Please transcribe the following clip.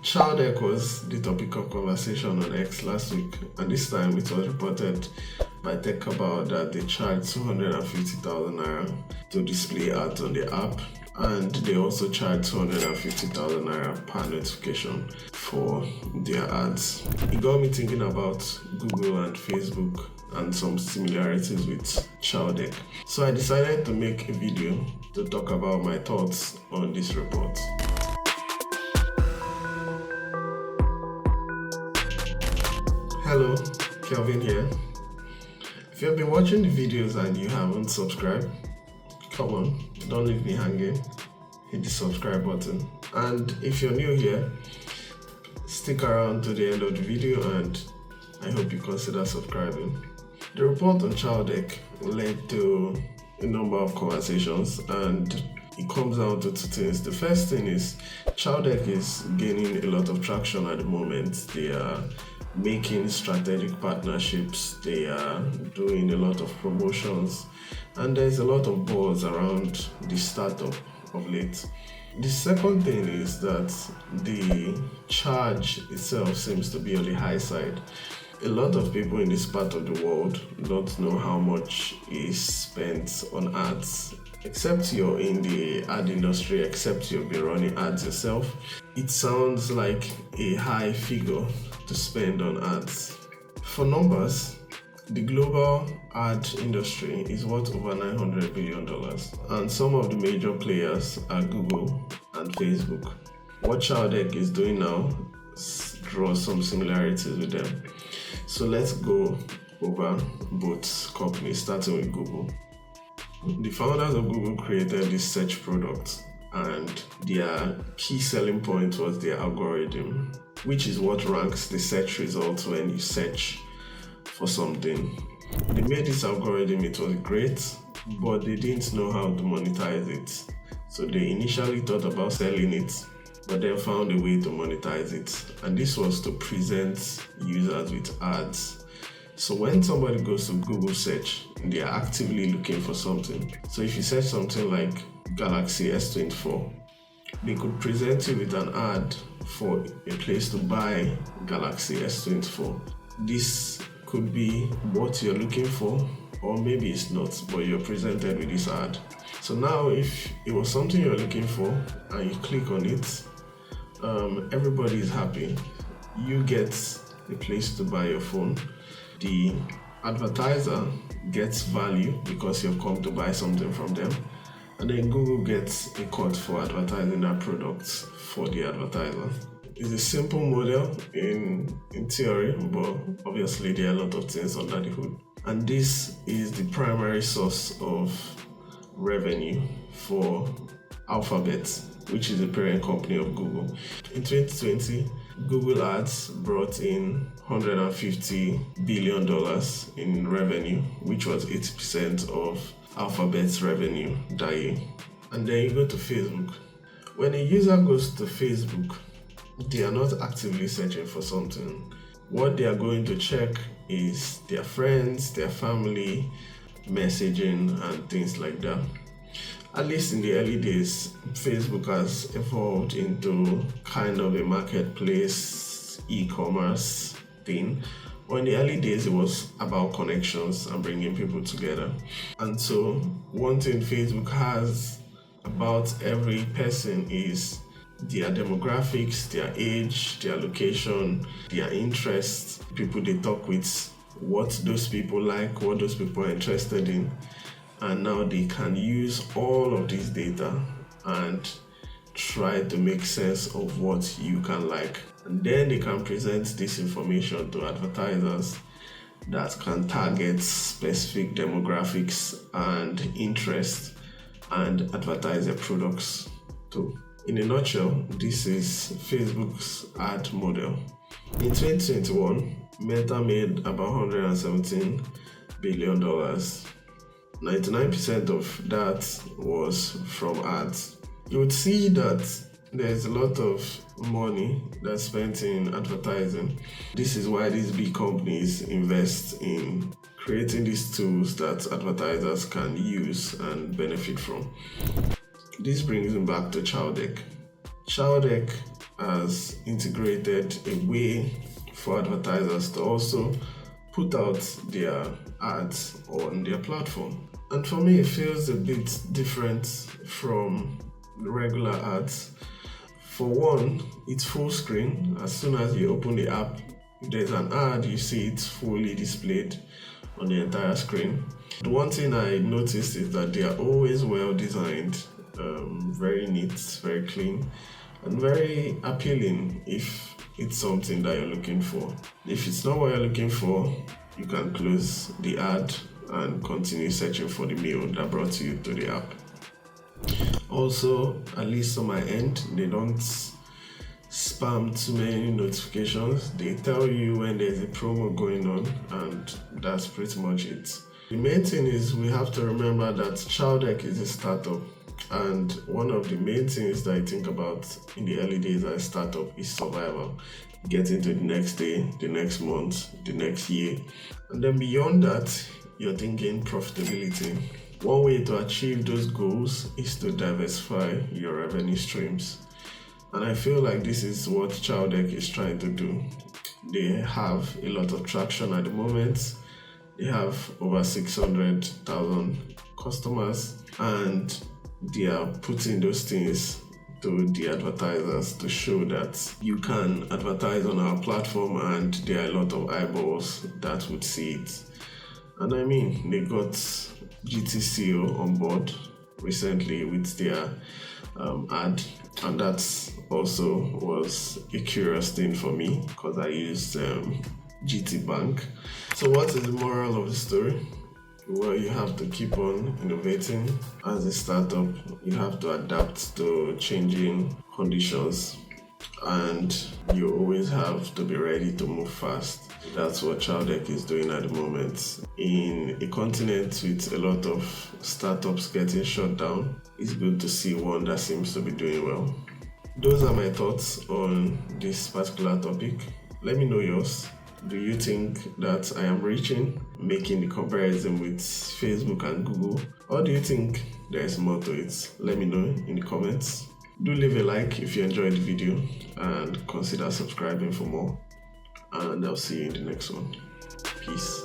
Chowdeck was the topic of conversation on X last week, and this time it was reported by Tech About that they charged 250,000 naira to display ads on the app, and they also charged 250,000 naira per notification for their ads. It got me thinking about Google and Facebook and some similarities with Chowdeck. So I decided to make a video to talk about my thoughts on this report. Hello, Kelvin here. If you've been watching the videos and you haven't subscribed, come on, don't leave me hanging. Hit the subscribe button. And if you're new here, stick around to the end of the video and I hope you consider subscribing. The report on Chowdeck led to a number of conversations and it comes down to two things. The first thing is Chowdeck is gaining a lot of traction at the moment. They are making strategic partnerships, they are doing a lot of promotions, and there's a lot of buzz around the startup of late. The second thing is that the charge itself seems to be on the high side. A lot of people in this part of the world don't know how much is spent on ads. Except you're in the ad industry, except you've been running ads yourself, it sounds like a high figure to spend on ads. For numbers, the global ad industry is worth over $900 billion, and some of the major players are Google and Facebook. What Chowdeck is doing now draws some similarities with them. So let's go over both companies, starting with Google. The founders of Google created this search product, and their key selling point was their algorithm, which is what ranks the search results when you search for something. They made this algorithm, it was great, but they didn't know how to monetize it. So they initially thought about selling it, but then found a way to monetize it. And this was to present users with ads. So when somebody goes to Google search, they are actively looking for something. So if you search something like Galaxy S24, they could present you with an ad for a place to buy Galaxy S24. This could be what you're looking for, or maybe it's not, but you're presented with this ad. So now if it was something you're looking for and you click on it, everybody is happy. You get a place to buy your phone. The advertiser gets value because you've come to buy something from them, and then Google gets a cut for advertising that product for the advertiser. It's a simple model in theory, but obviously there are a lot of things under the hood. And this is the primary source of revenue for Alphabet, which is the parent company of Google. In 2020, Google Ads brought in $150 billion in revenue, which was 80% of Alphabet's revenue that year. And then you go to Facebook. When a user goes to Facebook, they are not actively searching for something. What they are going to check is their friends, their family, messaging, and things like that. At least in the early days, Facebook has evolved into kind of a marketplace, e-commerce thing. But in the early days, it was about connections and bringing people together. And so one thing Facebook has about every person is their demographics, their age, their location, their interests, people they talk with, what those people like, what those people are interested in. And now they can use all of this data and try to make sense of what you can like. And then they can present this information to advertisers that can target specific demographics and interests and advertise their products too. In a nutshell, this is Facebook's ad model. In 2021, Meta made about $117 billion. 99% of that was from ads. You would see that there's a lot of money that's spent in advertising. This is why these big companies invest in creating these tools that advertisers can use and benefit from. This brings me back to Chowdeck. Chowdeck has integrated a way for advertisers to also put out their ads on their platform. And for me, it feels a bit different from regular ads. For one, it's full screen. As soon as you open the app, if there's an ad, you see it fully displayed on the entire screen. The one thing I noticed is that they are always well designed, very neat, very clean, and very appealing if it's something that you're looking for. If it's not what you're looking for, you can close the ad and continue searching for the meal that brought you to the app. Also, at least on my end, they don't spam too many notifications. They tell you when there's a promo going on, and that's pretty much it. The main thing is we have to remember that Chowdeck is a startup, and one of the main things that I think about in the early days as a startup is survival. Getting to the next day, the next month, the next year, and then beyond that, you're thinking profitability. One way to achieve those goals is to diversify your revenue streams. And I feel like this is what Chowdeck is trying to do. They have a lot of traction at the moment. They have over 600,000 customers, and they are putting those things to the advertisers to show that you can advertise on our platform, and there are a lot of eyeballs that would see it. And I mean, they got GTCO on board recently with their ad, and that also was a curious thing for me because I used GT Bank. So what is the moral of the story? Well, you have to keep on innovating. As a startup, you have to adapt to changing conditions, and you always have to be ready to move fast. That's what Chowdeck is doing at the moment. In a continent with a lot of startups getting shut down, it's good to see one that seems to be doing well. Those are my thoughts on this particular topic. Let me know yours. Do you think that I am reaching, making the comparison with Facebook and Google? Or do you think there is more to it? Let me know in the comments. Do leave a like if you enjoyed the video, and consider subscribing for more. And I'll see you in the next one. Peace.